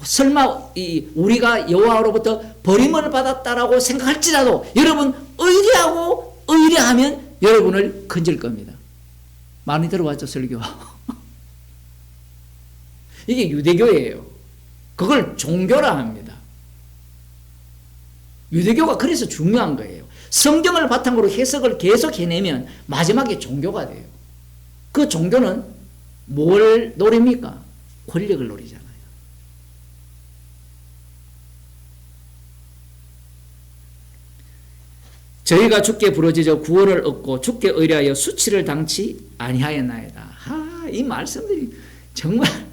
설마 우리가 여호와로부터 버림을 받았다라고 생각할지라도 여러분 의뢰하고 의뢰하면 여러분을 건질 겁니다. 많이 들어봤죠, 설교? 이게 유대교예요. 그걸 종교라 합니다. 유대교가 그래서 중요한 거예요. 성경을 바탕으로 해석을 계속 해내면 마지막에 종교가 돼요. 그 종교는 뭘 노립니까? 권력을 노리잖아요. 저희가 주께 부르짖어 구원을 얻고 주께 의뢰하여 수치를 당치 아니하였나이다. 이 말씀들이 정말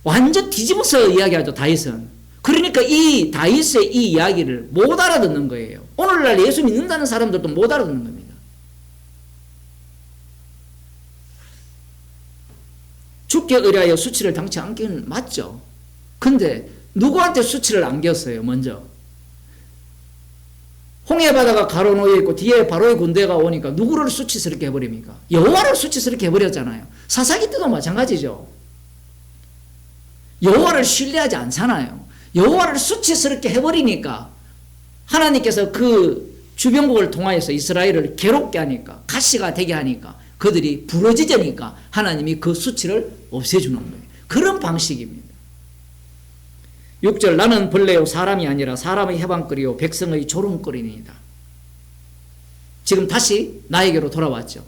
완전 뒤집어서 이야기하죠, 다윗은. 그러니까 이 다윗의 이 이야기를 못 알아듣는 거예요. 오늘날 예수 믿는다는 사람들도 못 알아듣는 겁니다. 주께 의뢰하여 수치를 당치 않기는 맞죠. 근데 누구한테 수치를 안겼어요, 먼저? 홍해바다가 가로놓여 있고 뒤에 바로의 군대가 오니까 누구를 수치스럽게 해버립니까? 여호와를 수치스럽게 해버렸잖아요. 사사기 때도 마찬가지죠. 여호와를 신뢰하지 않잖아요. 여호와를 수치스럽게 해버리니까 하나님께서 그 주병국을 통하여서 이스라엘을 괴롭게 하니까, 가시가 되게 하니까, 그들이 부러지니까 하나님이 그 수치를 없애주는 거예요. 그런 방식입니다. 6절, 나는 벌레요 사람이 아니라 사람의 해방거리요 백성의 조롱거리니이다. 지금 다시 나에게로 돌아왔죠.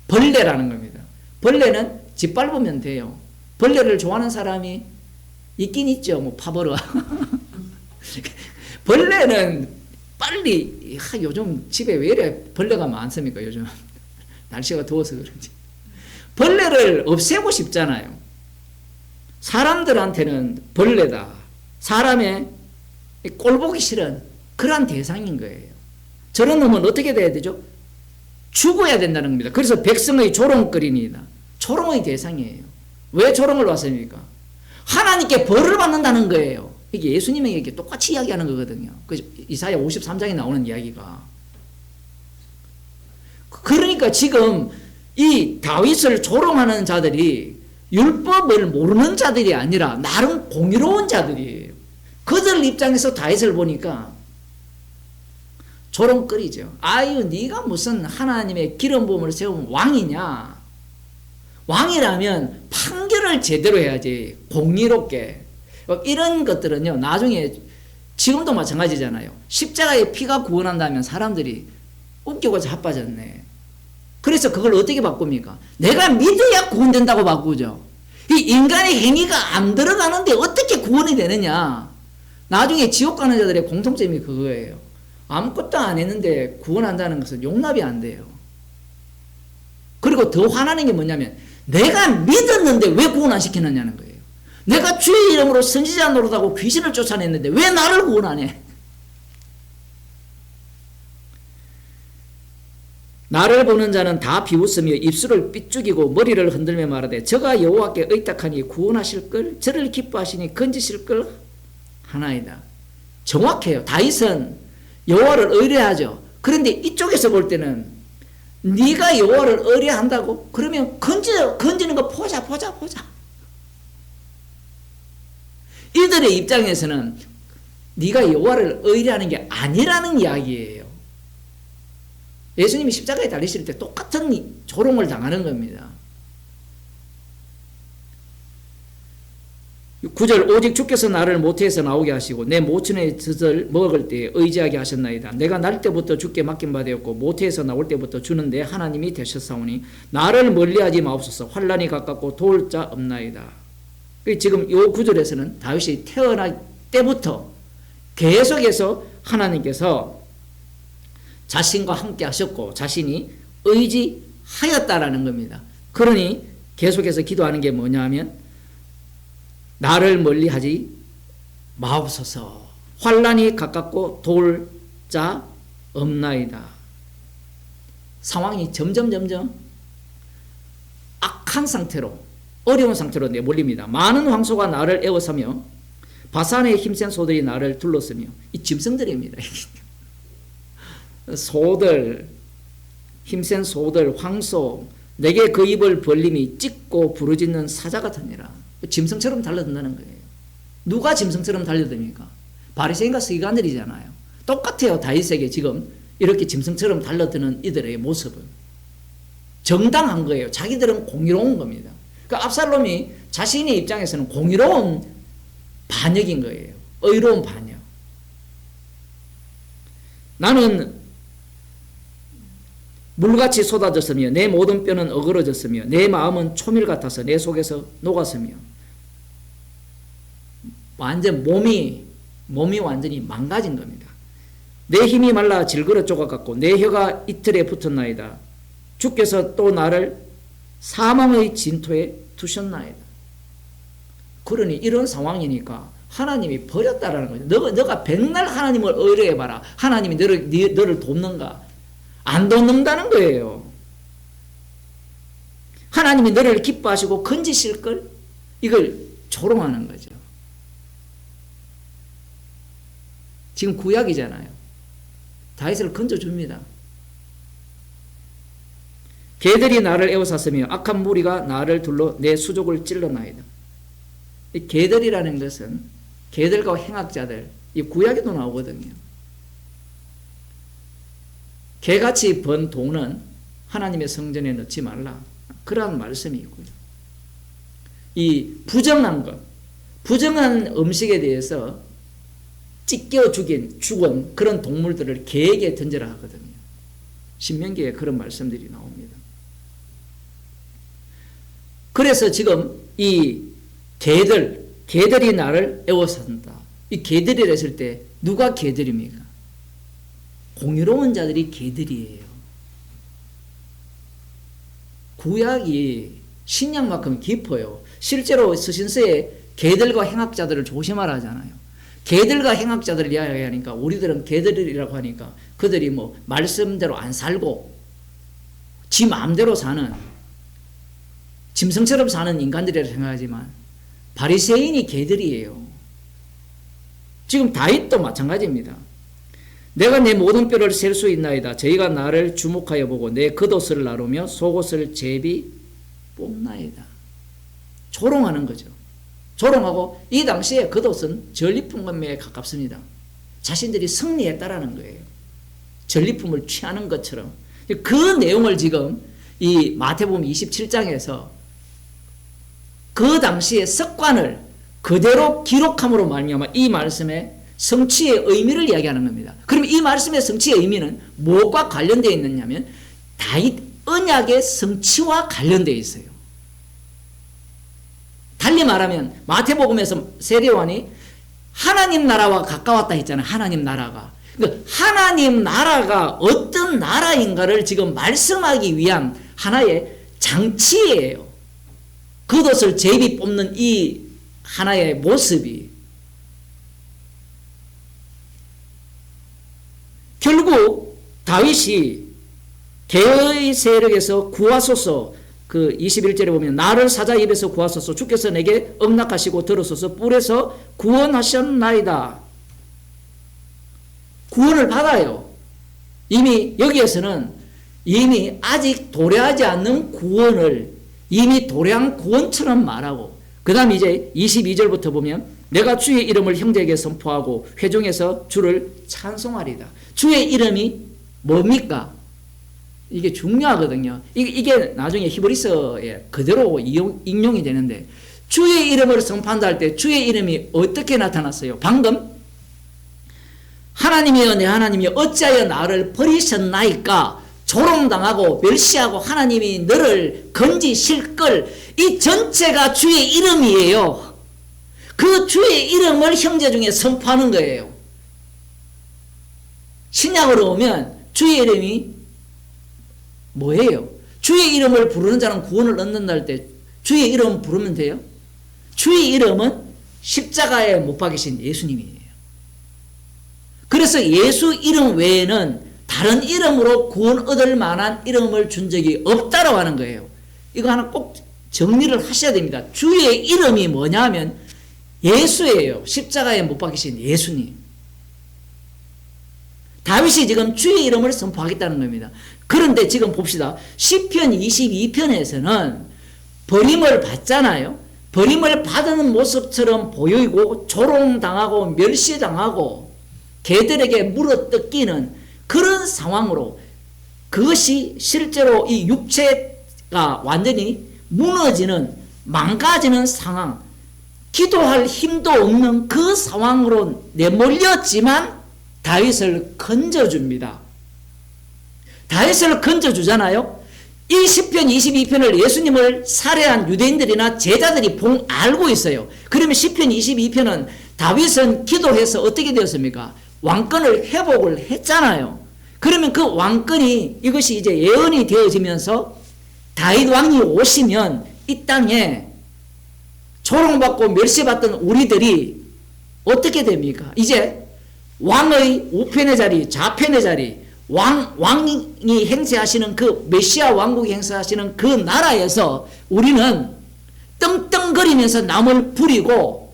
벌레라는 겁니다. 벌레는 짓밟으면 돼요. 벌레를 좋아하는 사람이 있긴 있죠. 뭐 파벌어. 벌레는 빨리, 요즘 집에 왜 이래 벌레가 많습니까? 요즘 날씨가 더워서 그런지. 벌레를 없애고 싶잖아요. 사람들한테는 벌레다. 사람의 꼴보기 싫은 그러한 대상인 거예요. 저런 놈은 어떻게 돼야 되죠? 죽어야 된다는 겁니다. 그래서 백성의 조롱거리니이다. 조롱의 대상이에요. 왜 조롱을 받습니까? 하나님께 벌을 받는다는 거예요. 이게 예수님에게 똑같이 이야기하는 거거든요. 이사야 53장에 나오는 이야기가. 그러니까 지금 이 다윗을 조롱하는 자들이 율법을 모르는 자들이 아니라 나름 공의로운 자들이에요. 그들 입장에서 다윗을 보니까 조롱거리죠. 아유, 네가 무슨 하나님의 기름 부음을 세운 왕이냐? 왕이라면 판결을 제대로 해야지, 공의롭게. 이런 것들은요, 나중에 지금도 마찬가지잖아요. 십자가의 피가 구원한다면 사람들이 웃기고 자빠졌네. 그래서 그걸 어떻게 바꿉니까? 내가 믿어야 구원된다고 바꾸죠. 이 인간의 행위가 안 들어가는데 어떻게 구원이 되느냐? 나중에 지옥 가는 자들의 공통점이 그거예요. 아무것도 안 했는데 구원한다는 것은 용납이 안 돼요. 그리고 더 화나는 게 뭐냐면 내가 믿었는데 왜 구원 안 시키느냐는 거예요. 내가 주의 이름으로 선지자 노릇하고 귀신을 쫓아냈는데 왜 나를 구원 안 해? 나를 보는 자는 다 비웃으며 입술을 삐죽이고 머리를 흔들며 말하되 저가 여호와께 의탁하니 구원하실 걸, 저를 기뻐하시니 건지실 걸 하나이다. 정확해요. 다윗은 여호와를 의뢰하죠. 그런데 이쪽에서 볼 때는 네가 여호와를 의뢰한다고? 그러면 건지는 거 보자. 이들의 입장에서는 네가 여호와를 의뢰하는 게 아니라는 이야기예요. 예수님이 십자가에 달리실 때 똑같은 조롱을 당하는 겁니다. 9절 오직 주께서 나를 모태에서 나오게 하시고 내 모친의 젖을 먹을 때에 의지하게 하셨나이다. 내가 날 때부터 주께 맡긴 바 되었고 모태에서 나올 때부터 주는 내 하나님이 되셨사오니 나를 멀리하지 마옵소서. 환난이 가깝고 도울 자 없나이다. 지금 이 9절에서는 다윗이 태어날 때부터 계속해서 하나님께서 자신과 함께 하셨고 자신이 의지하였다라는 겁니다. 그러니 계속해서 기도하는 게 뭐냐 하면 나를 멀리하지 마옵소서. 환난이 가깝고 도울 자 없나이다. 상황이 점점 악한 상태로 어려운 상태로 내몰립니다. 많은 황소가 나를 에워싸며 바산의 힘센 소들이 나를 둘렀으며 이 짐승들입니다. 소들, 힘센 소들, 황소 내게 그 입을 벌림이 찢고 부르짖는 사자 같으니라. 짐승처럼 달려든다는 거예요. 누가 짐승처럼 달려듭니까? 바리새인과 서기관들이잖아요. 똑같아요. 다윗에게 지금 이렇게 짐승처럼 달려드는 이들의 모습은 정당한 거예요. 자기들은 공의로운 겁니다. 그러니까 압살롬이 자신의 입장에서는 공의로운 반역인 거예요. 의로운 반역. 나는 물같이 쏟아졌으며 내 모든 뼈는 어그러졌으며 내 마음은 초밀 같아서 내 속에서 녹았으며 완전 몸이 완전히 망가진 겁니다. 내 힘이 말라 질그러 쪼가같고 내 혀가 이틀에 붙었나이다. 주께서 또 나를 사망의 진토에 두셨나이다. 그러니 이런 상황이니까 하나님이 버렸다라는 거죠. 너가 백날 하나님을 의뢰해봐라. 하나님이 너를 돕는가? 안 돕는다는 거예요. 하나님이 너를 기뻐하시고 건지실걸? 이걸 조롱하는 거죠. 지금 구약이잖아요. 다윗을 건져줍니다. 개들이 나를 에워쌌으며 악한 무리가 나를 둘러 내 수족을 찔러나이다. 이 개들이라는 것은 개들과 행악자들, 이 구약에도 나오거든요. 개같이 번 돈은 하나님의 성전에 넣지 말라. 그러한 말씀이 있고요. 이 부정한 것, 부정한 음식에 대해서 찢겨 죽은 그런 동물들을 개에게 던져라 하거든요. 신명기에 그런 말씀들이 나옵니다. 그래서 지금 이 개들이 나를 에워싼다. 이 개들이라 했을 때 누가 개들입니까? 공의로운 자들이 개들이에요. 구약이 신약만큼 깊어요. 실제로 서신서에 개들과 행악자들을 조심하라 하잖아요. 개들과 행악자들을 이야기하니까 우리들은 개들이라고 하니까 그들이 뭐 말씀대로 안 살고 지 마음대로 사는 짐승처럼 사는 인간들이라고 생각하지만 바리새인이 개들이에요. 지금 다윗도 마찬가지입니다. 내가 내 모든 뼈를 셀 수 있나이다. 저희가 나를 주목하여 보고 내 겉옷을 나누며 속옷을 제비 뽑나이다. 조롱하는 거죠. 조롱하고 이 당시에 겉옷은 전리품에 가깝습니다. 자신들이 승리했다라는 거예요. 전리품을 취하는 것처럼. 그 내용을 지금 이 마태복음 27장에서 그 당시의 습관을 그대로 기록함으로 말미암아 이 말씀의 성취의 의미를 이야기하는 겁니다. 그럼 이 말씀의 성취의 의미는 뭐가 관련되어 있느냐면 다윗 언약의 성취와 관련되어 있어요. 달리 말하면 마태복음에서 세례요한이 하나님 나라와 가까웠다 했잖아요. 하나님 나라가. 그러니까 하나님 나라가 어떤 나라인가를 지금 말씀하기 위한 하나의 장치예요. 겉옷을 제비 뽑는 이 하나의 모습이 결국 다윗이 개의 세력에서 구하소서, 그 21절에 보면 나를 사자 입에서 구하소서, 주께서 내게 응낙하시고 들으소서, 뿔에서 구원하셨나이다. 구원을 받아요. 이미 여기에서는 이미 아직 도래하지 않는 구원을 이미 도래한 구원처럼 말하고, 그 다음 이제 22절부터 보면 내가 주의 이름을 형제에게 선포하고 회중에서 주를 찬송하리다. 주의 이름이 뭡니까? 이게 중요하거든요. 이게 나중에 히브리서에 그대로 인용이 되는데, 주의 이름을 선포한다 할 때 주의 이름이 어떻게 나타났어요? 방금 하나님이여 내 하나님이여 어찌하여 나를 버리셨나이까 조롱당하고 멸시하고 하나님이 너를 건지실 걸, 이 전체가 주의 이름이에요. 그 주의 이름을 형제 중에 선포하는 거예요. 신약으로 오면 주의 이름이 뭐예요? 주의 이름을 부르는 자는 구원을 얻는다 할 때 주의 이름 부르면 돼요? 주의 이름은 십자가에 못 박이신 예수님이에요. 그래서 예수 이름 외에는 다른 이름으로 구원 얻을 만한 이름을 준 적이 없다라고 하는 거예요. 이거 하나 꼭 정리를 하셔야 됩니다. 주의 이름이 뭐냐면 예수예요. 십자가에 못 박이신 예수님. 다윗이 지금 주의 이름을 선포하겠다는 겁니다. 그런데 지금 봅시다. 시편 22편에서는 버림을 받잖아요. 버림을 받은 모습처럼 보이고 조롱당하고 멸시당하고 개들에게 물어뜯기는 그런 상황으로, 그것이 실제로 이 육체가 완전히 무너지는, 망가지는 상황, 기도할 힘도 없는 그 상황으로 내몰렸지만 다윗을 건져줍니다. 다윗을 건져주잖아요. 이 시편 22편을 예수님을 살해한 유대인들이나 제자들이 알고 있어요. 그러면 시편 22편은 다윗은 기도해서 어떻게 되었습니까? 왕권을 회복을 했잖아요. 그러면 그 왕권이, 이것이 이제 예언이 되어지면서 다윗 왕이 오시면 이 땅에 조롱받고 멸시받던 우리들이 어떻게 됩니까? 이제 왕의 우편의 자리, 좌편의 자리, 왕이 행세하시는 그 메시아 왕국이 행세하시는 그 나라에서 우리는 떵떵거리면서 남을 부리고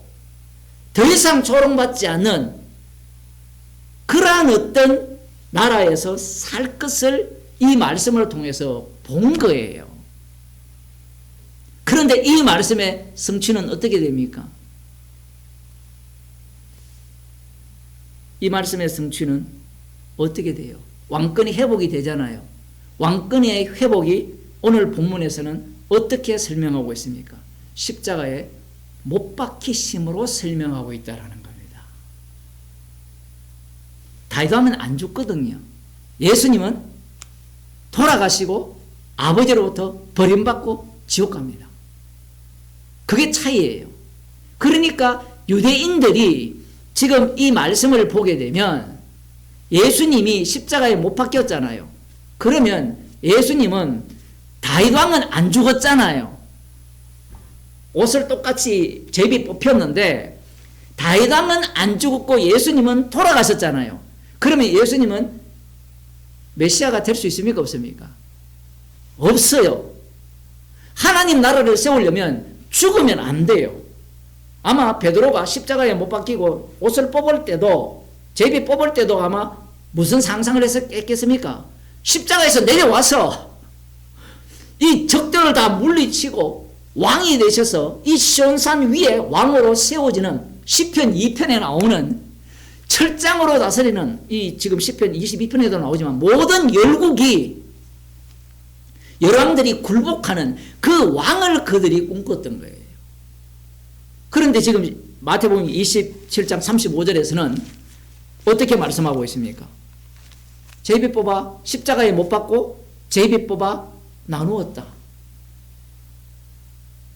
더 이상 조롱받지 않는 그러한 어떤 나라에서 살 것을 이 말씀을 통해서 본 거예요. 그런데 이 말씀의 성취는 어떻게 됩니까? 이 말씀의 성취는 어떻게 돼요? 왕권이 회복이 되잖아요. 왕권의 회복이 오늘 본문에서는 어떻게 설명하고 있습니까? 십자가에 못 박히심으로 설명하고 있다는 겁니다. 다윗 왕은 안 죽거든요. 예수님은 돌아가시고 아버지로부터 버림받고 지옥 갑니다. 그게 차이예요. 그러니까 유대인들이 지금 이 말씀을 보게 되면 예수님이 십자가에 못 박혔잖아요. 그러면 예수님은, 다윗 왕은 안 죽었잖아요. 옷을 똑같이 제비 뽑혔는데 다윗 왕은 안 죽었고 예수님은 돌아가셨잖아요. 그러면 예수님은 메시아가 될 수 있습니까? 없습니까? 없어요. 하나님 나라를 세우려면 죽으면 안 돼요. 아마 베드로가 십자가에 못 박히고 옷을 뽑을 때도, 제비 뽑을 때도 아마 무슨 상상을 해서 깼겠습니까? 십자가에서 내려와서 이 적들을 다 물리치고 왕이 되셔서 이 시온산 위에 왕으로 세워지는 시편 2편에 나오는 철장으로 다스리는, 이 지금 시편 22편에도 나오지만 모든 열국이, 열왕들이 굴복하는 그 왕을 그들이 꿈꿨던 거예요. 그런데 지금 마태복음 27장 35절에서는 어떻게 말씀하고 있습니까? 제비 뽑아 십자가에 못 박고 제비 뽑아 나누었다.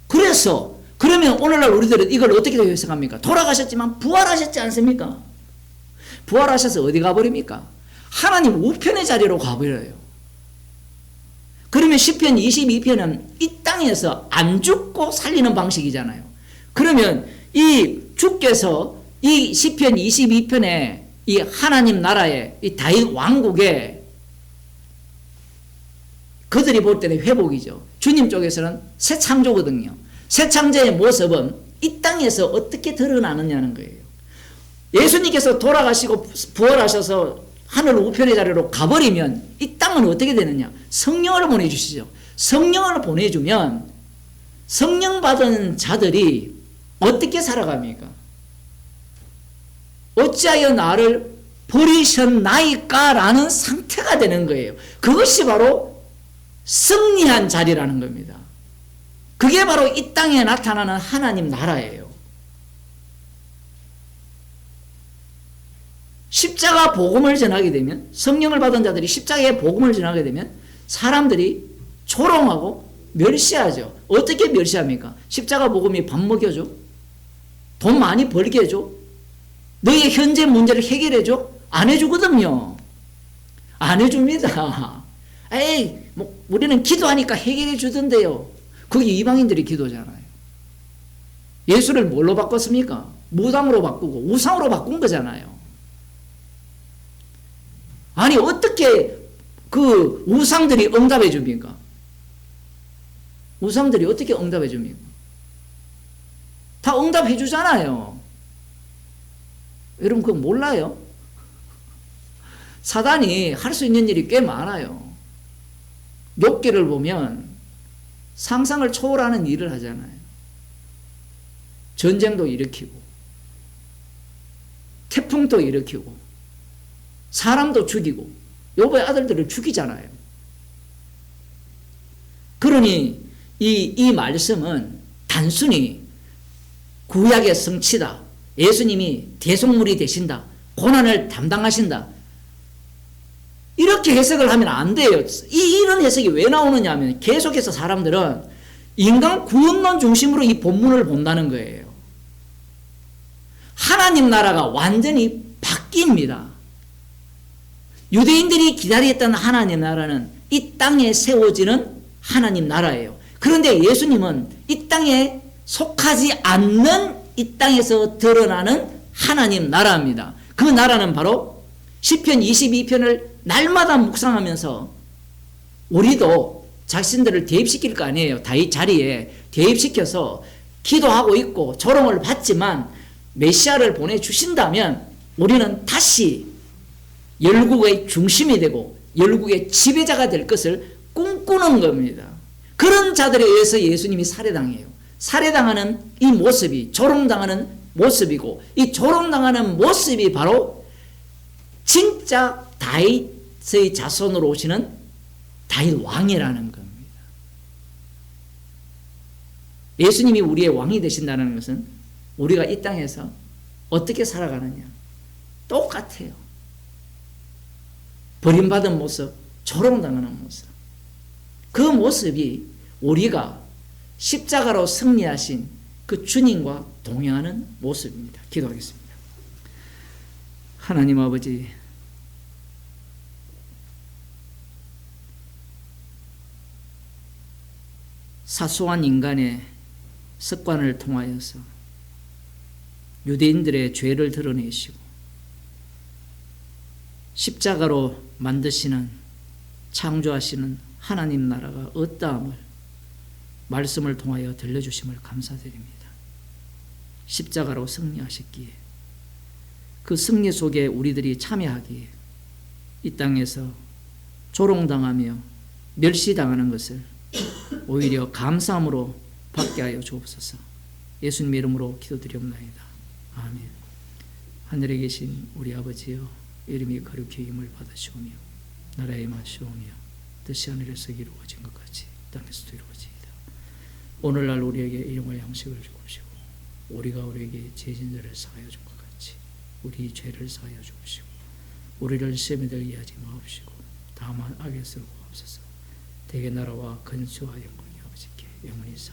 그래서 그러면 오늘날 우리들은 이걸 어떻게 해석합니까? 돌아가셨지만 부활하셨지 않습니까? 부활하셔서 어디 가버립니까? 하나님 우편의 자리로 가버려요. 그러면 시편 22편은 이 땅에서 안 죽고 살리는 방식이잖아요. 그러면 이 주께서 이 시편 22편에 이 하나님 나라의 이 다윗 왕국에 그들이 볼 때는 회복이죠. 주님 쪽에서는 새 창조거든요. 새 창조의 모습은 이 땅에서 어떻게 드러나느냐는 거예요. 예수님께서 돌아가시고 부활하셔서 하늘 우편의 자리로 가버리면 이 땅은 어떻게 되느냐? 성령을 보내주시죠. 성령을 보내주면 성령 받은 자들이 어떻게 살아갑니까? 어찌하여 나를 버리셨나이까? 라는 상태가 되는 거예요. 그것이 바로 승리한 자리라는 겁니다. 그게 바로 이 땅에 나타나는 하나님 나라예요. 십자가 복음을 전하게 되면, 성령을 받은 자들이 십자가의 복음을 전하게 되면 사람들이 조롱하고 멸시하죠. 어떻게 멸시합니까? 십자가 복음이 밥 먹여줘? 돈 많이 벌게 해줘? 너의 현재 문제를 해결해줘? 안 해주거든요. 안 해줍니다. 에이, 뭐 우리는 기도하니까 해결해 주던데요. 그게 이방인들이 기도잖아요. 예수를 뭘로 바꿨습니까? 무당으로 바꾸고 우상으로 바꾼 거잖아요. 아니 어떻게 그 우상들이 응답해 줍니까? 우상들이 어떻게 응답해 줍니까? 다 응답해 주잖아요. 여러분 그거 몰라요? 사단이 할 수 있는 일이 꽤 많아요. 욥기를 보면 상상을 초월하는 일을 하잖아요. 전쟁도 일으키고 태풍도 일으키고 사람도 죽이고 욥의 아들들을 죽이잖아요. 그러니 이 말씀은 단순히 구약의 성취다. 예수님이 대속물이 되신다. 고난을 담당하신다. 이렇게 해석을 하면 안 돼요. 이런 해석이 왜 나오느냐 하면 계속해서 사람들은 인간 구원론 중심으로 이 본문을 본다는 거예요. 하나님 나라가 완전히 바뀝니다. 유대인들이 기다렸던 하나님 나라는 이 땅에 세워지는 하나님 나라예요. 그런데 예수님은 이 땅에 속하지 않는 이 땅에서 드러나는 하나님 나라입니다. 그 나라는 바로 시편 22편을 날마다 묵상하면서 우리도 자신들을 대입시킬 거 아니에요. 다윗 자리에 대입시켜서 기도하고 있고 조롱을 받지만 메시아를 보내주신다면 우리는 다시 열국의 중심이 되고 열국의 지배자가 될 것을 꿈꾸는 겁니다. 그런 자들에 의해서 예수님이 살해당해요. 살해당하는 이 모습이 조롱당하는 모습이고 이 조롱당하는 모습이 바로 진짜 다윗의 자손으로 오시는 다윗 왕이라는 겁니다. 예수님이 우리의 왕이 되신다는 것은 우리가 이 땅에서 어떻게 살아가느냐 똑같아요. 버림받은 모습, 조롱당하는 모습. 그 모습이 우리가 십자가로 승리하신 그 주님과 동행하는 모습입니다. 기도하겠습니다. 하나님 아버지, 사소한 인간의 습관을 통하여서 유대인들의 죄를 드러내시고 십자가로 만드시는 창조하시는 하나님 나라가 어떠함을 말씀을 통하여 들려주심을 감사드립니다. 십자가로 승리하셨기에 그 승리 속에 우리들이 참여하기에 이 땅에서 조롱당하며 멸시당하는 것을 오히려 감사함으로 받게 하여 주옵소서. 예수님의 이름으로 기도드리옵나이다. 아멘. 하늘에 계신 우리 아버지여, 이름이 거룩히 힘을 받으시오며 나라의 마시오며 뜻이 하늘에서 이루어진 것 같이 땅에서도 이루어지이다. 오늘날 우리에게 일용할 양식을 주옵시고 우리가 우리에게 죄진들을 사하여 준 것 같이 우리 죄를 사하여 주옵시고 우리를 시험에 들게 하지 마옵시고 다만 악에서 구하옵소서. 대개 나라와 근수와 영광이 아버지께 영원히 사